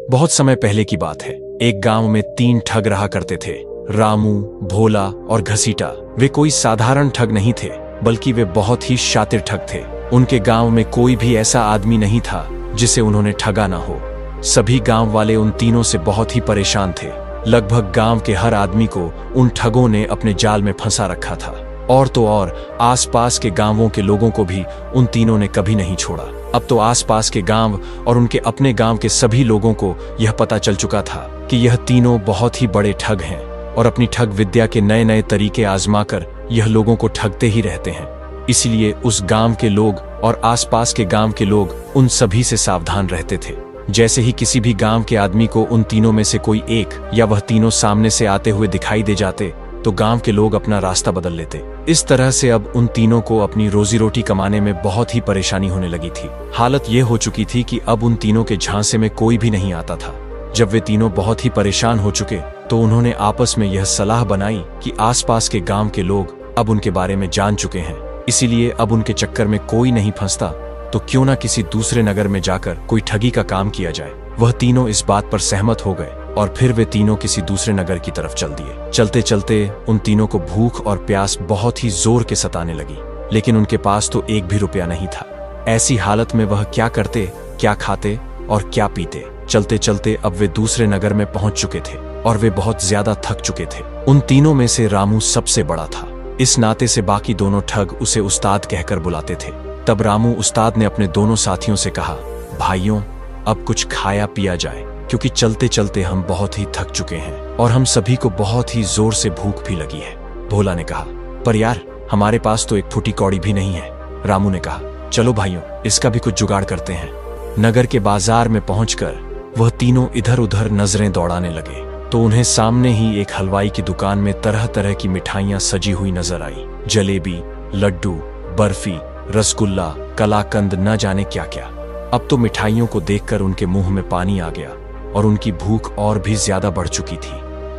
बहुत समय पहले की बात है। एक गांव में 3 ठग रहा करते थे, रामू, भोला और घसीटा। वे कोई साधारण ठग नहीं थे, बल्कि वे बहुत ही शातिर ठग थे। उनके गांव में कोई भी ऐसा आदमी नहीं था जिसे उन्होंने ठगा ना हो। सभी गांव वाले उन तीनों से बहुत ही परेशान थे। लगभग गांव के हर आदमी को उन ठगों ने अपने जाल में फंसा रखा था। और तो और आसपास के गांवों के लोगों को भी उन तीनों ने कभी नहीं छोड़ा। अब तो आसपास के गांव और उनके अपने गांव के सभी लोगों को यह पता चल चुका था कि यह तीनों बहुत ही बड़े ठग हैं और अपनी ठग विद्या के नए नए तरीके आजमाकर यह लोगों को ठगते ही रहते हैं। इसलिए उस गांव के लोग और आसपास के गांव के लोग उन सभी से सावधान रहते थे। जैसे ही किसी भी गांव के आदमी को उन तीनों में से कोई एक या वह तीनों सामने से आते हुए दिखाई दे जाते तो गांव के लोग अपना रास्ता बदल लेते। इस तरह से अब उन तीनों को अपनी रोजी रोटी कमाने में बहुत ही परेशानी होने लगी थी। हालत यह हो चुकी थी कि अब उन तीनों के झांसे में कोई भी नहीं आता था। जब वे तीनों बहुत ही परेशान हो चुके तो उन्होंने आपस में यह सलाह बनाई कि आसपास के गांव के लोग अब उनके बारे में जान चुके हैं, इसीलिए अब उनके चक्कर में कोई नहीं फंसता, तो क्यों ना किसी दूसरे नगर में जाकर कोई ठगी का काम किया जाए। वह तीनों इस बात पर सहमत हो गए और फिर वे तीनों किसी दूसरे नगर की तरफ चल दिए। चलते चलते उन तीनों को भूख और प्यास बहुत ही जोर के सताने लगी, लेकिन उनके पास तो एक भी रुपया नहीं था। ऐसी हालत में वह क्या करते, क्या खाते और क्या पीते। चलते चलते अब वे दूसरे नगर में पहुंच चुके थे और वे बहुत ज्यादा थक चुके थे। उन तीनों में से रामू सबसे बड़ा था। इस नाते से बाकी दोनों ठग उसे उस्ताद कहकर बुलाते थे। तब रामू उस्ताद ने अपने दोनों साथियों से कहा, भाइयों, अब कुछ खाया पिया जाए, क्योंकि चलते चलते हम बहुत ही थक चुके हैं और हम सभी को बहुत ही जोर से भूख भी लगी है। भोला ने कहा, पर यार, हमारे पास तो एक फूटी कौड़ी भी नहीं है। रामू ने कहा, चलो भाइयों, इसका भी कुछ जुगाड़ करते हैं। नगर के बाजार में पहुंचकर वह तीनों इधर उधर नजरें दौड़ाने लगे तो उन्हें सामने ही एक हलवाई की दुकान में तरह तरह की मिठाइयां सजी हुई नजर आई। जलेबी, लड्डू, बर्फी, रसगुल्ला, कलाकंद, न जाने क्या क्या। अब तो मिठाइयों को देखकर उनके मुंह में पानी आ गया और उनकी भूख और भी ज्यादा बढ़ चुकी थी।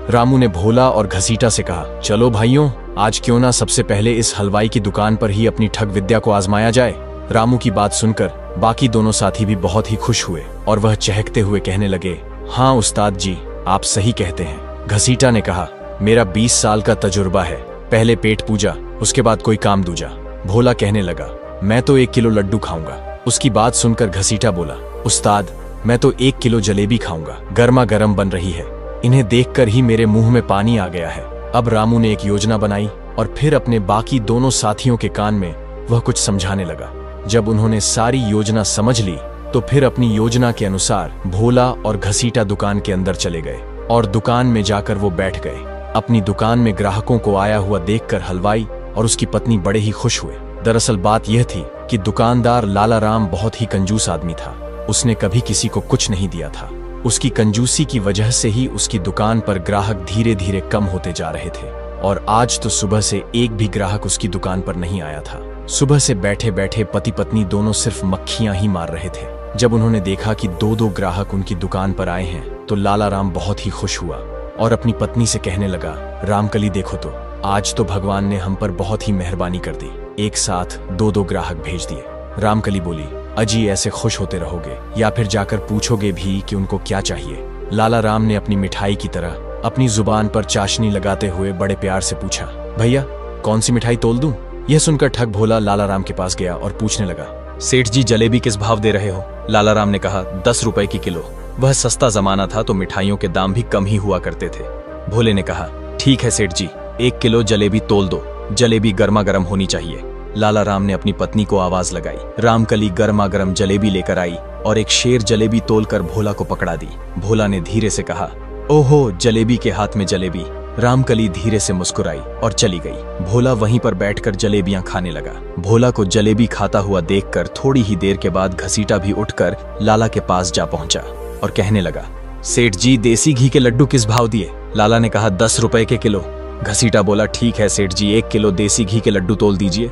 रामू ने भोला और घसीटा से कहा, चलो भाइयों, आज क्यों ना सबसे पहले इस हलवाई की दुकान पर ही अपनी ठग विद्या को आजमाया जाए। रामू की बात सुनकर बाकी दोनों साथी भी बहुत ही खुश हुए और वह चहकते हुए कहने लगे, हाँ उस्ताद जी, आप सही कहते हैं। घसीटा ने कहा, मेरा 20 साल का तजुर्बा है, पहले पेट पूजा, उसके बाद कोई काम दूजा। भोला कहने लगा, मैं तो 1 किलो लड्डू खाऊंगा। उसकी बात सुनकर घसीटा बोला, उस्ताद, मैं तो 1 किलो जलेबी खाऊंगा, गर्मा गर्म बन रही है, इन्हें देखकर ही मेरे मुंह में पानी आ गया है। अब रामू ने एक योजना बनाई और फिर अपने बाकी दोनों साथियों के कान में वह कुछ समझाने लगा। जब उन्होंने सारी योजना समझ ली तो फिर अपनी योजना के अनुसार भोला और घसीटा दुकान के अंदर चले गए और दुकान में जाकर वो बैठ गए। अपनी दुकान में ग्राहकों को आया हुआ देखकर हलवाई और उसकी पत्नी बड़े ही खुश हुए। दरअसल बात यह थी कि दुकानदार लाला राम बहुत ही कंजूस आदमी था। उसने कभी किसी को कुछ नहीं दिया था। उसकी कंजूसी की वजह से ही उसकी दुकान पर ग्राहक धीरे धीरे कम होते जा रहे थे और आज तो सुबह से एक भी ग्राहक उसकी दुकान पर नहीं आया था। सुबह से बैठे बैठे पति पत्नी दोनों सिर्फ मक्खियां ही मार रहे थे। जब उन्होंने देखा कि 2-2 ग्राहक उनकी दुकान पर आए हैं तो लाला राम बहुत ही खुश हुआ और अपनी पत्नी से कहने लगा, रामकली देखो तो, आज तो भगवान ने हम पर बहुत ही मेहरबानी कर दी, एक साथ 2-2 ग्राहक भेज दिए। रामकली बोली, अजी ऐसे खुश होते रहोगे या फिर जाकर पूछोगे भी कि उनको क्या चाहिए। लाला राम ने अपनी मिठाई की तरह अपनी जुबान पर चाशनी लगाते हुए बड़े प्यार से पूछा, भैया कौन सी मिठाई तोल दूं? यह सुनकर ठग भोला लाला राम के पास गया और पूछने लगा, सेठ जी जलेबी किस भाव दे रहे हो? लाला राम ने कहा, 10 रुपए की किलो। वह सस्ता जमाना था तो मिठाइयों के दाम भी कम ही हुआ करते थे। भोले ने कहा, ठीक है सेठ जी, 1 किलो जलेबी तोल दो, जलेबी गर्मा गर्म होनी चाहिए। लाला राम ने अपनी पत्नी को आवाज लगाई। रामकली गर्मा गर्म जलेबी लेकर आई और एक शेर जलेबी तोलकर भोला को पकड़ा दी। भोला ने धीरे से कहा, ओहो, जलेबी के हाथ में जलेबी। रामकली धीरे से मुस्कुराई और चली गई। भोला वहीं पर बैठकर जलेबियां खाने लगा। भोला को जलेबी खाता हुआ देखकर थोड़ी ही देर के बाद घसीटा भी उठकर लाला के पास जा पहुंचा और कहने लगा, सेठ जी देसी घी के लड्डू किस भाव दिए? लाला ने कहा, 10 रुपए के किलो। घसीटा बोला, ठीक है सेठ जी, 1 किलो देसी घी के लड्डू तोल दीजिए।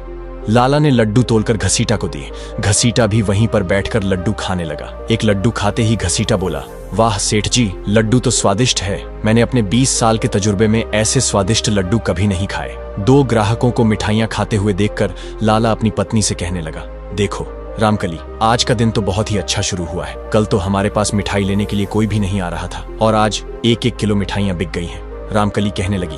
लाला ने लड्डू तोलकर घसीटा को दिए। घसीटा भी वहीं पर बैठकर लड्डू खाने लगा। एक लड्डू खाते ही घसीटा बोला, वाह सेठ जी, लड्डू तो स्वादिष्ट है, मैंने अपने 20 साल के तजुर्बे में ऐसे स्वादिष्ट लड्डू कभी नहीं खाए। 2 ग्राहकों को मिठाइयां खाते हुए देखकर लाला अपनी पत्नी से कहने लगा, देखो रामकली, आज का दिन तो बहुत ही अच्छा शुरू हुआ है। कल तो हमारे पास मिठाई लेने के लिए कोई भी नहीं आ रहा था और आज 1-1 किलो मिठाइयाँ बिक गई हैं। रामकली कहने लगी,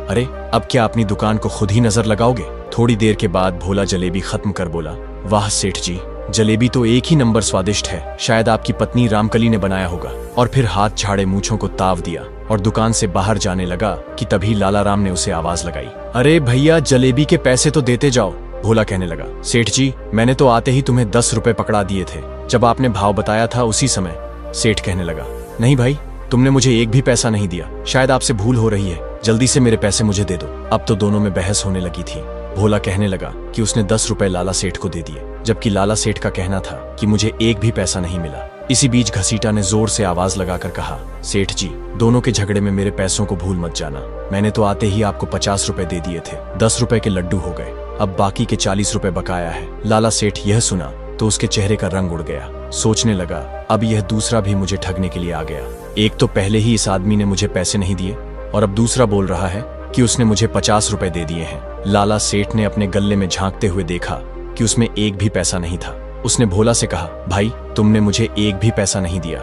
अरे अब क्या अपनी दुकान को खुद ही नजर लगाओगे? थोड़ी देर के बाद भोला जलेबी खत्म कर बोला, वाह सेठ जी, जलेबी तो एक ही नंबर स्वादिष्ट है। शायद आपकी पत्नी रामकली ने बनाया होगा। और फिर हाथ झाड़े मूंछों को ताव दिया और दुकान से बाहर जाने लगा कि तभी लाला राम ने उसे आवाज लगाई, अरे भैया जलेबी के पैसे तो देते जाओ। भोला कहने लगा, सेठ जी मैंने तो आते ही तुम्हें 10 रुपए पकड़ा दिए थे, जब आपने भाव बताया था उसी समय। सेठ कहने लगा, नहीं भाई, तुमने मुझे एक भी पैसा नहीं दिया, शायद आपसे भूल हो रही है, जल्दी से मेरे पैसे मुझे दे दो। अब तो दोनों में बहस होने लगी थी। भोला कहने लगा कि उसने 10 रुपए लाला सेठ को दे दिए, जबकि लाला सेठ का कहना था कि मुझे एक भी पैसा नहीं मिला। इसी बीच घसीटा ने जोर से आवाज लगाकर कहा, सेठ जी दोनों के झगड़े में मेरे पैसों को भूल मत जाना। मैंने तो आते ही आपको 50 रुपए दे दिए थे, 10 रुपए के लड्डू हो गए, अब बाकी के 40 रुपए बकाया है। लाला सेठ यह सुना तो उसके चेहरे का रंग उड़ गया। सोचने लगा, अब यह दूसरा भी मुझे ठगने के लिए आ गया। एक तो पहले ही इस आदमी ने मुझे पैसे नहीं दिए और अब दूसरा बोल रहा है कि उसने मुझे 50 रुपए दे दिए हैं। लाला सेठ ने अपने गल्ले में झांकते हुए देखा कि उसमें एक भी पैसा नहीं था। उसने भोला से कहा, भाई तुमने मुझे एक भी पैसा नहीं दिया,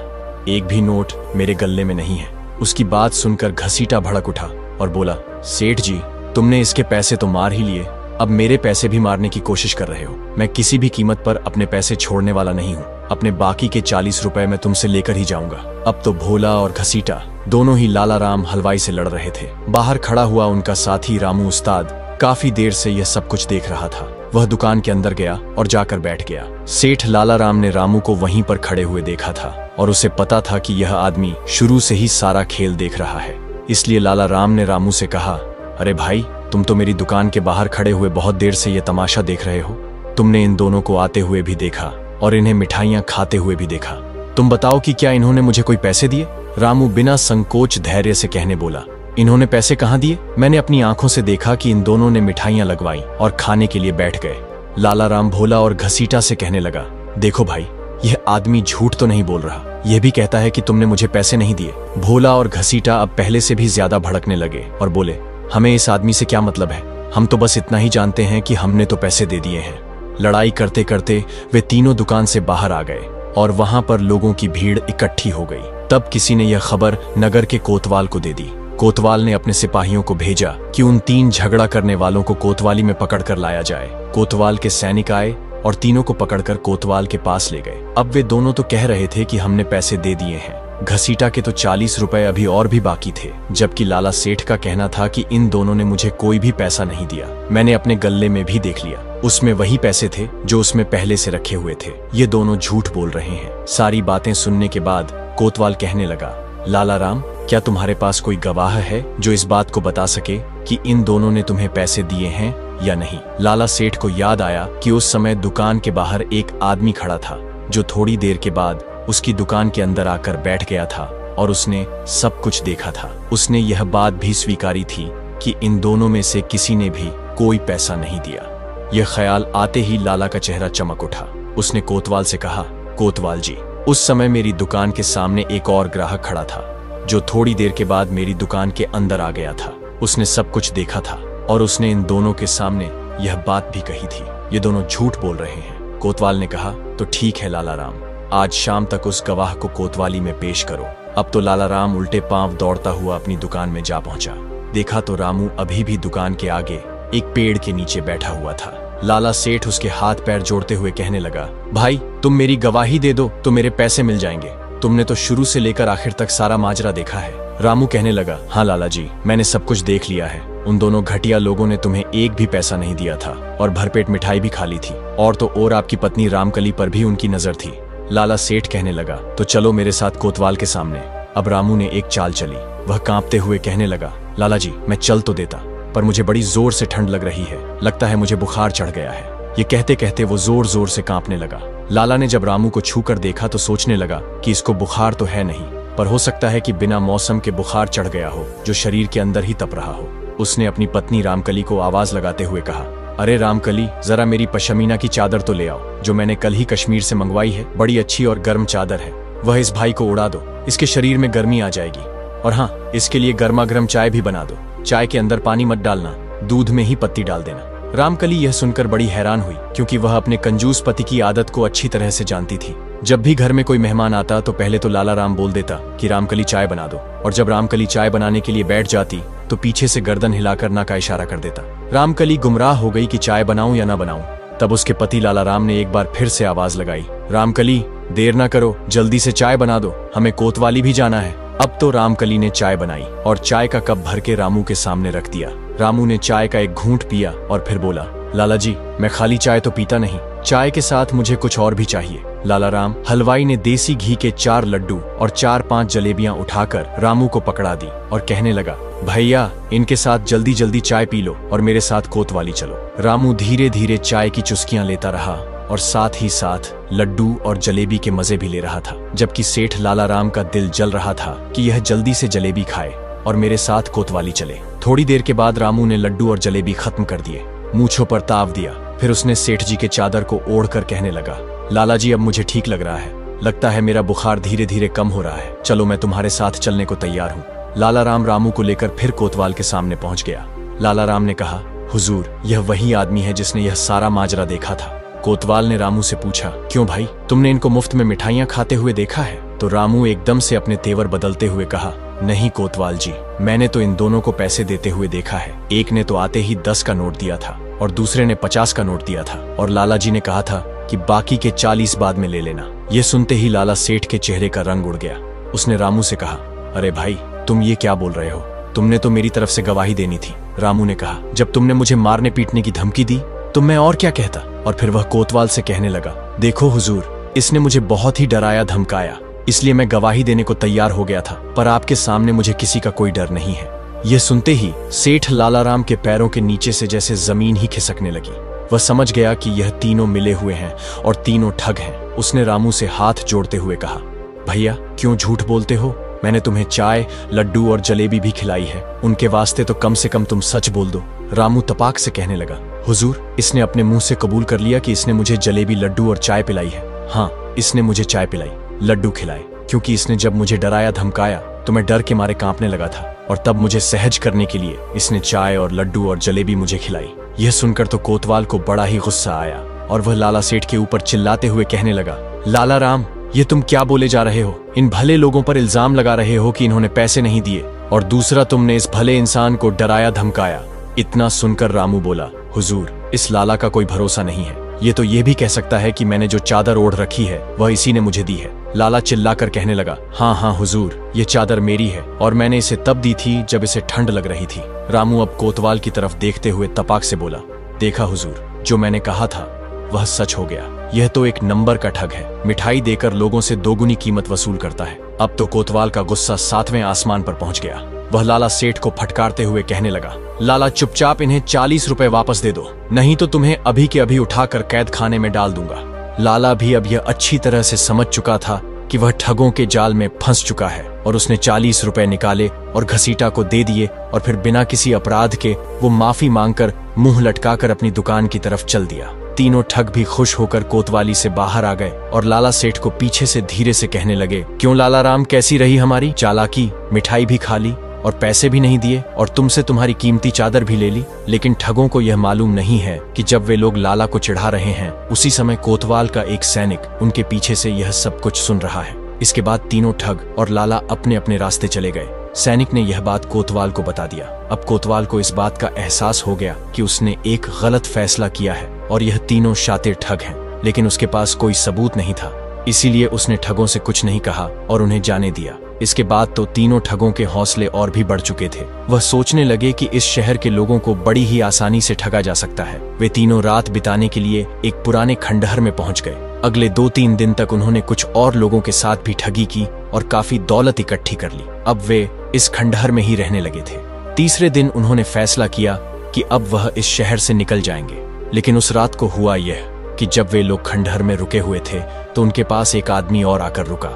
एक भी नोट मेरे गल्ले में नहीं है। उसकी बात सुनकर घसीटा भड़क उठा और बोला, सेठ जी तुमने इसके पैसे तो मार ही लिए, अब मेरे पैसे भी मारने की कोशिश कर रहे हो। मैं किसी भी कीमत पर अपने पैसे छोड़ने वाला नहीं हूँ। अपने बाकी के 40 रुपए मैं तुमसे लेकर ही जाऊंगा। अब तो भोला और घसीटा दोनों ही लाला राम हलवाई से लड़ रहे थे। बाहर खड़ा हुआ उनका साथी रामू उस्ताद काफी देर से यह सब कुछ देख रहा था। वह दुकान के अंदर गया और जाकर बैठ गया। सेठ लाला राम ने रामू को वहीं पर खड़े हुए देखा था और उसे पता था कि यह आदमी शुरू से ही सारा खेल देख रहा है। इसलिए लाला राम ने रामू से कहा, अरे भाई तुम तो मेरी दुकान के बाहर खड़े हुए बहुत देर से यह तमाशा देख रहे हो। तुमने इन दोनों को आते हुए भी देखा और इन्हें मिठाइयां खाते हुए भी देखा। तुम बताओ कि क्या इन्होंने मुझे कोई पैसे दिए? रामू बिना संकोच धैर्य से कहने बोला, इन्होंने पैसे कहाँ दिए? मैंने अपनी आंखों से देखा कि इन दोनों ने मिठाइयां लगवाई और खाने के लिए बैठ गए। लाला राम भोला और घसीटा से कहने लगा, देखो भाई यह आदमी झूठ तो नहीं बोल रहा, यह भी कहता है कि तुमने मुझे पैसे नहीं दिए। भोला और घसीटा अब पहले से भी ज्यादा भड़कने लगे और बोले, हमें इस आदमी से क्या मतलब है? हम तो बस इतना ही जानते हैं कि हमने तो पैसे दे दिए हैं। लड़ाई करते करते वे तीनों दुकान से बाहर आ गए और वहां पर लोगों की भीड़ इकट्ठी हो गई। तब किसी ने यह खबर नगर के कोतवाल को दे दी। कोतवाल ने अपने सिपाहियों को भेजा कि उन 3 झगड़ा करने वालों को कोतवाली में पकड़कर लाया जाए। कोतवाल के सैनिक आए और तीनों को पकड़कर कोतवाल के पास ले गए। अब वे दोनों तो कह रहे थे कि हमने पैसे दे दिए हैं। घसीटा के तो 40 रुपए अभी और भी बाकी थे, जबकि लाला सेठ का कहना था कि इन दोनों ने मुझे कोई भी पैसा नहीं दिया। मैंने अपने गल्ले में भी देख लिया, उसमें वही पैसे थे जो उसमें पहले से रखे हुए थे। ये दोनों झूठ बोल रहे हैं। सारी बातें सुनने के बाद कोतवाल कहने लगा, लाला राम क्या तुम्हारे पास कोई गवाह है जो इस बात को बता सके कि इन दोनों ने तुम्हें पैसे दिए हैं या नहीं? लाला सेठ को याद आया कि उस समय दुकान के बाहर एक आदमी खड़ा था जो थोड़ी देर के बाद उसकी दुकान के अंदर आकर बैठ गया था और उसने सब कुछ देखा था। उसने यह बात भी स्वीकारी थी कि इन दोनों में से किसी ने भी कोई पैसा नहीं दिया। यह ख्याल आते ही लाला का चेहरा चमक उठा। उसने कोतवाल से कहा, कोतवाल जी उस समय मेरी दुकान के सामने एक और ग्राहक खड़ा था जो थोड़ी देर के बाद मेरी दुकान के अंदर आ गया था। उसने सब कुछ देखा था और उसने इन दोनों के सामने यह बात भी कही थी। ये दोनों झूठ बोल रहे हैं। कोतवाल ने कहा, तो ठीक है लाला राम, आज शाम तक उस गवाह को कोतवाली में पेश करो। अब तो लाला राम उल्टे पांव दौड़ता हुआ अपनी दुकान में जा पहुंचा। देखा तो रामू अभी भी दुकान के आगे एक पेड़ के नीचे बैठा हुआ था। लाला सेठ उसके हाथ पैर जोड़ते हुए कहने लगा, भाई तुम मेरी गवाही दे दो तो मेरे पैसे मिल जाएंगे। तुमने तो शुरू से लेकर आखिर तक सारा माजरा देखा है। रामू कहने लगा, हाँ लाला जी मैंने सब कुछ देख लिया है। उन दोनों घटिया लोगों ने तुम्हें एक भी पैसा नहीं दिया था और भरपेट मिठाई भी खा ली थी, और तो और आपकी पत्नी रामकली पर भी उनकी नजर थी। लाला सेठ कहने लगा, तो चलो मेरे साथ कोतवाल के सामने। अब रामू ने एक चाल चली। वह कांपते हुए कहने लगा, लाला जी मैं चल तो देता, पर मुझे बड़ी जोर से ठंड लग रही है, लगता है मुझे बुखार चढ़ गया है। ये कहते कहते वो जोर जोर से कांपने लगा। लाला ने जब रामू को छू कर देखा तो सोचने लगा कि इसको बुखार तो है नहीं, पर हो सकता है कि बिना मौसम के बुखार चढ़ गया हो जो शरीर के अंदर ही तप रहा हो। उसने अपनी पत्नी रामकली को आवाज लगाते हुए कहा, अरे रामकली जरा मेरी पशमीना की चादर तो ले आओ जो मैंने कल ही कश्मीर से मंगवाई है। बड़ी अच्छी और गर्म चादर है, वह इस भाई को उड़ा दो, इसके शरीर में गर्मी आ जाएगी। और हाँ, इसके लिए गर्मा गर्म चाय भी बना दो। चाय के अंदर पानी मत डालना, दूध में ही पत्ती डाल देना। रामकली यह सुनकर बड़ी हैरान हुई, क्योंकि वह अपने कंजूस पति की आदत को अच्छी तरह से जानती थी। जब भी घर में कोई मेहमान आता तो पहले तो लाला राम बोल देता कि रामकली चाय बना दो, और जब रामकली चाय बनाने के लिए बैठ जाती तो पीछे से गर्दन हिलाकर ना का इशारा कर देता। रामकली गुमराह हो गई कि चाय बनाऊं या ना बनाऊं। तब उसके पति लाला राम ने एक बार फिर से आवाज लगाई, रामकली देर ना करो, जल्दी से चाय बना दो, हमें कोतवाली भी जाना है। अब तो रामकली ने चाय बनाई और चाय का कप भर के रामू के सामने रख दिया। रामू ने चाय का एक घूंट पिया और फिर बोला, लाला जी मैं खाली चाय तो पीता नहीं, चाय के साथ मुझे कुछ और भी चाहिए। लाला राम हलवाई ने देसी घी के 4 लड्डू और 4-5 जलेबियां उठाकर रामू को पकड़ा दी और कहने लगा, भैया इनके साथ जल्दी जल्दी चाय पी लो और मेरे साथ कोतवाली चलो। रामू धीरे धीरे चाय की चुस्कियां लेता रहा और साथ ही साथ लड्डू और जलेबी के मजे भी ले रहा था, जबकि सेठ लाला राम का दिल जल रहा था कि यह जल्दी से जलेबी खाए और मेरे साथ कोतवाली चले। थोड़ी देर के बाद रामू ने लड्डू और जलेबी खत्म कर दिए, मूंछों पर ताव दिया, फिर उसने सेठ जी के चादर को ओढ़कर कहने लगा, लाला जी अब मुझे ठीक लग रहा है, लगता है मेरा बुखार धीरे धीरे कम हो रहा है, चलो मैं तुम्हारे साथ चलने को तैयार हूँ। लाला राम रामू को लेकर फिर कोतवाल के सामने पहुंच गया। लाला राम ने कहा, हुजूर यह वही आदमी है जिसने यह सारा माजरा देखा था। कोतवाल ने रामू से पूछा, क्यों भाई तुमने इनको मुफ्त में मिठाइयां खाते हुए देखा है? तो रामू एकदम से अपने तेवर बदलते हुए कहा, नहीं कोतवाल जी, मैंने तो इन दोनों को पैसे देते हुए देखा है। एक ने तो आते ही 10 का नोट दिया था और दूसरे ने 50 का नोट दिया था, और लाला जी ने कहा था कि बाकी के 40 बाद में ले लेना। ये सुनते ही लाला सेठ के चेहरे का रंग उड़ गया। उसने रामू से कहा, अरे भाई तुम ये क्या बोल रहे हो, तुमने तो मेरी तरफ से गवाही देनी थी। रामू ने कहा, जब तुमने मुझे मारने पीटने की धमकी दी तो मैं और क्या कहता। और फिर वह कोतवाल से कहने लगा, देखो हुजूर इसने मुझे बहुत ही डराया धमकाया, इसलिए मैं गवाही देने को तैयार हो गया था, पर आपके सामने मुझे किसी का कोई डर नहीं है। यह सुनते ही सेठ लाला राम के पैरों के नीचे से जैसे जमीन ही खिसकने लगी। वह समझ गया कि यह तीनों मिले हुए हैं और तीनों ठग हैं। उसने रामू से हाथ जोड़ते हुए कहा, भैया क्यों झूठ बोलते हो, मैंने तुम्हें चाय लड्डू और जलेबी भी खिलाई है, उनके वास्ते तो कम से कम तुम सच बोल दो। रामू तपाक से कहने लगा, हुजूर इसने अपने मुंह से कबूल कर लिया कि इसने मुझे जलेबी लड्डू और चाय पिलाई है। हाँ इसने मुझे चाय पिलाई, लड्डू खिलाए, क्योंकि इसने जब मुझे डराया धमकाया तो मैं डर के मारे कांपने लगा था, और तब मुझे सहज करने के लिए इसने चाय और लड्डू और जलेबी मुझे खिलाई। यह सुनकर तो कोतवाल को बड़ा ही गुस्सा आया और वह लाला सेठ के ऊपर चिल्लाते हुए कहने लगा, लाला राम ये तुम क्या बोले जा रहे हो, इन भले लोगों पर इल्जाम लगा रहे हो कि इन्होंने पैसे नहीं दिए, और दूसरा तुमने इस भले इंसान को डराया धमकाया। इतना सुनकर रामू बोला, हुजूर इस लाला का कोई भरोसा नहीं है, ये तो ये भी कह सकता है कि मैंने जो चादर ओढ़ रखी है वह इसी ने मुझे दी है। लाला चिल्लाकर कहने लगा, हाँ हाँ हुजूर ये चादर मेरी है और मैंने इसे तब दी थी जब इसे ठंड लग रही थी। रामू अब कोतवाल की तरफ देखते हुए तपाक से बोला, देखा हुजूर जो मैंने कहा था वह सच हो गया, यह तो एक नंबर का ठग है, मिठाई देकर लोगों से दोगुनी कीमत वसूल करता है। अब तो कोतवाल का गुस्सा 7वें आसमान पर पहुंच गया। वह लाला सेठ को फटकारते हुए कहने लगा, लाला चुपचाप इन्हें 40 रुपए वापस दे दो, नहीं तो तुम्हें अभी के अभी उठाकर कैद खाने में डाल दूंगा। लाला भी अब यह अच्छी तरह से समझ चुका था कि वह ठगों के जाल में फंस चुका है, और उसने 40 रुपए निकाले और घसीटा को दे दिए, और फिर बिना किसी अपराध के वो माफी मांगकर मुंह लटकाकर अपनी दुकान की तरफ चल दिया। तीनों ठग भी खुश होकर कोतवाली से बाहर आ गए और लाला सेठ को पीछे से धीरे से कहने लगे, क्यों लाला राम कैसी रही हमारी चालाकी, मिठाई भी खा ली और पैसे भी नहीं दिए, और तुमसे तुम्हारी कीमती चादर भी ले ली। लेकिन ठगों को यह मालूम नहीं है कि जब वे लोग लाला को चिढ़ा रहे हैं उसी समय कोतवाल का एक सैनिक उनके पीछे से यह सब कुछ सुन रहा है। इसके बाद तीनों ठग और लाला अपने अपने रास्ते चले गए। सैनिक ने यह बात कोतवाल को बता दिया। अब कोतवाल को इस बात का एहसास हो गया कि उसने एक गलत फैसला किया है और यह तीनों शातिर ठग हैं, लेकिन उसके पास कोई सबूत नहीं था, इसीलिए उसने ठगों से कुछ नहीं कहा और उन्हें जाने दिया। इसके बाद तो तीनों ठगों के हौसले और भी बढ़ चुके थे। वह सोचने लगे कि इस शहर के लोगों को बड़ी ही आसानी से ठगा जा सकता है। वे तीनों रात बिताने के लिए एक पुराने खंडहर में पहुंच गए। अगले 2-3 दिन तक उन्होंने कुछ और लोगों के साथ भी ठगी की और काफी दौलत इकट्ठी कर ली। अब वे इस खंडहर में ही रहने लगे थे। तीसरे दिन उन्होंने फैसला किया कि अब वह इस शहर से निकल जाएंगे। लेकिन उस रात को हुआ यह कि जब वे लोग खंडहर में रुके हुए थे तो उनके पास एक आदमी और आकर रुका,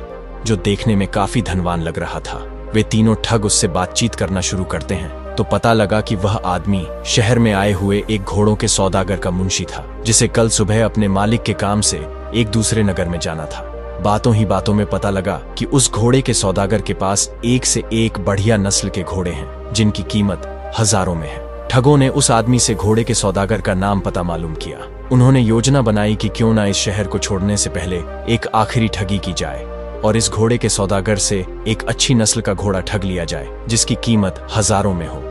जो देखने में काफी धनवान लग रहा था। वे तीनों ठग उससे बातचीत करना शुरू करते हैं तो पता लगा कि वह आदमी शहर में आए हुए एक घोड़ों के सौदागर का मुंशी था, जिसे कल सुबह अपने मालिक के काम से एक दूसरे नगर में जाना था। बातों ही बातों में पता लगा कि उस घोड़े के सौदागर के पास एक से एक बढ़िया नस्ल के घोड़े हैं, जिनकी कीमत हजारों में है। ठगों ने उस आदमी से घोड़े के सौदागर का नाम पता मालूम किया। उन्होंने योजना बनाई कि क्यों ना इस शहर को छोड़ने से पहले एक आखिरी ठगी की जाए और इस घोड़े के सौदागर से एक अच्छी नस्ल का घोड़ा ठग लिया जाए जिसकी कीमत हजारों में हो।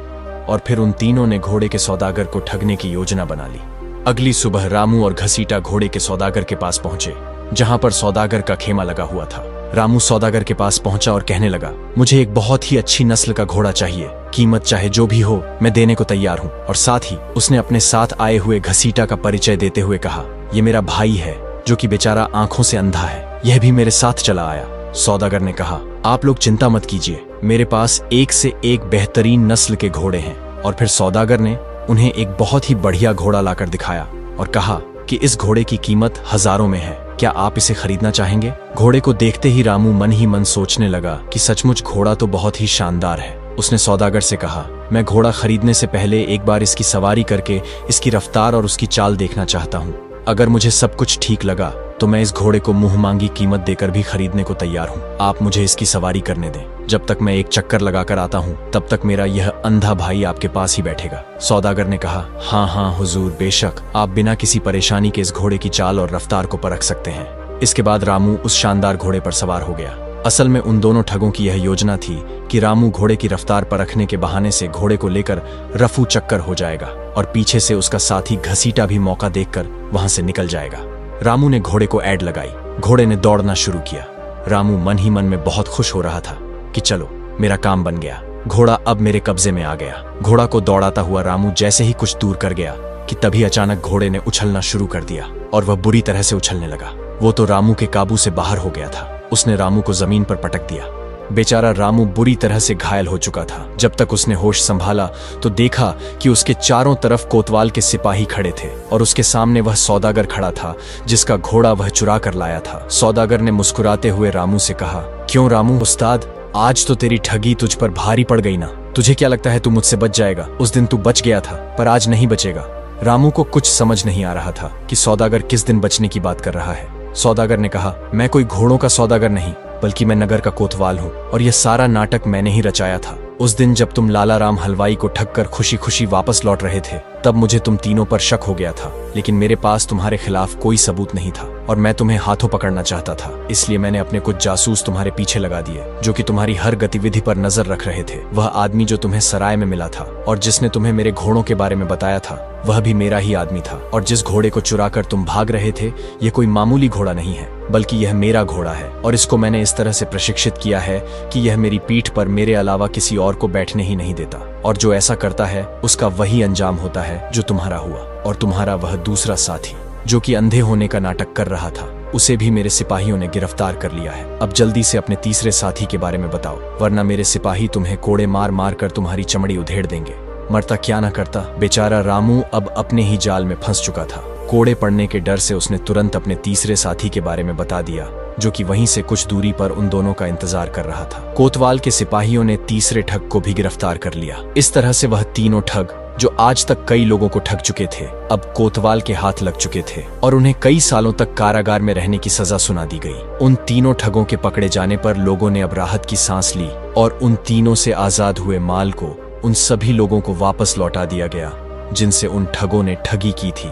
और फिर उन तीनों ने घोड़े के सौदागर को ठगने की योजना बना ली। अगली सुबह रामू और घसीटा घोड़े के सौदागर के पास पहुंचे, जहां पर सौदागर का खेमा लगा हुआ था। रामू सौदागर के पास पहुंचा और कहने लगा, मुझे एक बहुत ही अच्छी नस्ल का घोड़ा चाहिए, कीमत चाहे जो भी हो मैं देने को तैयार हूं। और साथ ही उसने अपने साथ आए हुए घसीटा का परिचय देते हुए कहा, ये मेरा भाई है जो कि बेचारा आंखों से अंधा है, यह भी मेरे साथ चला आया। सौदागर ने कहा, आप लोग चिंता मत कीजिए, मेरे पास एक से एक बेहतरीन नस्ल के घोड़े हैं। और फिर सौदागर ने उन्हें एक बहुत ही बढ़िया घोड़ा लाकर दिखाया और कहा कि इस घोड़े की कीमत हजारों में है, क्या आप इसे खरीदना चाहेंगे? घोड़े को देखते ही रामू मन ही मन सोचने लगा कि सचमुच घोड़ा तो बहुत ही शानदार है। उसने सौदागर से कहा, मैं घोड़ा खरीदने से पहले एक बार इसकी सवारी करके इसकी रफ्तार और उसकी चाल देखना चाहता हूँ। अगर मुझे सब कुछ ठीक लगा तो मैं इस घोड़े को मुंह मांगी कीमत देकर भी खरीदने को तैयार हूँ। आप मुझे इसकी सवारी करने दें। जब तक मैं एक चक्कर लगाकर आता हूँ तब तक मेरा यह अंधा भाई आपके पास ही बैठेगा। सौदागर ने कहा, हाँ हाँ हुजूर, बेशक आप बिना किसी परेशानी के इस घोड़े की चाल और रफ्तार को परख सकते हैं। इसके बाद रामू उस शानदार घोड़े पर सवार हो गया। असल में उन दोनों ठगों की यह योजना थी कि रामू घोड़े की रफ्तार परखने के बहाने से घोड़े को लेकर रफू चक्कर हो जाएगा और पीछे से उसका साथी घसीटा भी मौका देखकर वहां से निकल जाएगा। रामू ने घोड़े को ऐड लगाई, घोड़े ने दौड़ना शुरू किया। रामू मन ही मन में बहुत खुश हो रहा था कि चलो मेरा काम बन गया, घोड़ा अब मेरे कब्जे में आ गया। घोड़ा को दौड़ाता हुआ रामू जैसे ही कुछ दूर कर गया कि तभी अचानक घोड़े ने उछलना शुरू कर दिया और वह बुरी तरह से उछलने लगा। वो तो रामू के काबू से बाहर हो गया था। उसने रामू को जमीन पर पटक दिया। बेचारा रामू बुरी तरह से घायल हो चुका था। जब तक उसने होश संभाला तो देखा कि उसके चारों तरफ कोतवाल के सिपाही खड़े थे और उसके सामने वह सौदागर खड़ा था जिसका घोड़ा वह चुरा कर लाया था। सौदागर ने मुस्कुराते हुए रामू से कहा, क्यों रामू उस्ताद, आज तो तेरी ठगी तुझ पर भारी पड़ गई ना? तुझे क्या लगता है तू मुझसे बच जाएगा? उस दिन तू बच गया था पर आज नहीं बचेगा। रामू को कुछ समझ नहीं आ रहा था कि सौदागर किस दिन बचने की बात कर रहा है। सौदागर ने कहा, मैं कोई घोड़ों का सौदागर नहीं बल्कि मैं नगर का कोतवाल हूँ और यह सारा नाटक मैंने ही रचाया था। उस दिन जब तुम लाला राम हलवाई को ठग कर खुशी खुशी वापस लौट रहे थे तब मुझे तुम तीनों पर शक हो गया था, लेकिन मेरे पास तुम्हारे खिलाफ कोई सबूत नहीं था और मैं तुम्हें हाथों पकड़ना चाहता था। इसलिए मैंने अपने कुछ जासूस तुम्हारे पीछे लगा दिए जो कि तुम्हारी हर गतिविधि पर नजर रख रहे थे। वह आदमी जो तुम्हें सराय में मिला था और जिसने तुम्हें मेरे घोड़ों के बारे में बताया था वह भी मेरा ही आदमी था। और जिस घोड़े को चुराकर तुम भाग रहे थे ये कोई मामूली घोड़ा नहीं है बल्कि यह मेरा घोड़ा है और इसको मैंने इस तरह से प्रशिक्षित किया है कि यह मेरी पीठ पर मेरे अलावा किसी और को बैठने ही नहीं देता और जो ऐसा करता है उसका वही अंजाम होता है जो तुम्हारा हुआ। और तुम्हारा वह दूसरा साथी जो कि अंधे होने का नाटक कर रहा था उसे भी मेरे सिपाहियों ने गिरफ्तार कर लिया है। अब जल्दी से अपने तीसरे साथी के बारे में बताओ, वरना मेरे सिपाही तुम्हें कोड़े मार मार कर तुम्हारी चमड़ी उधेड़ देंगे। मरता क्या ना करता। बेचारा रामू अब अपने ही जाल में फंस चुका था। कोड़े पड़ने के डर से उसने तुरंत अपने तीसरे साथी के बारे में बता दिया जो कि वहीं से कुछ दूरी पर उन दोनों का इंतजार कर रहा था। कोतवाल के सिपाहियों ने तीसरे ठग को भी गिरफ्तार कर लिया। इस तरह से वह तीनों ठग जो आज तक कई लोगों को ठग चुके थे अब कोतवाल के हाथ लग चुके थे और उन्हें कई सालों तक कारागार में रहने की सजा सुना दी गई। उन तीनों ठगों के पकड़े जाने पर लोगों ने अब राहत की सांस ली और उन तीनों से आजाद हुए माल को उन सभी लोगों को वापस लौटा दिया गया जिनसे उन ठगों ने ठगी की थी।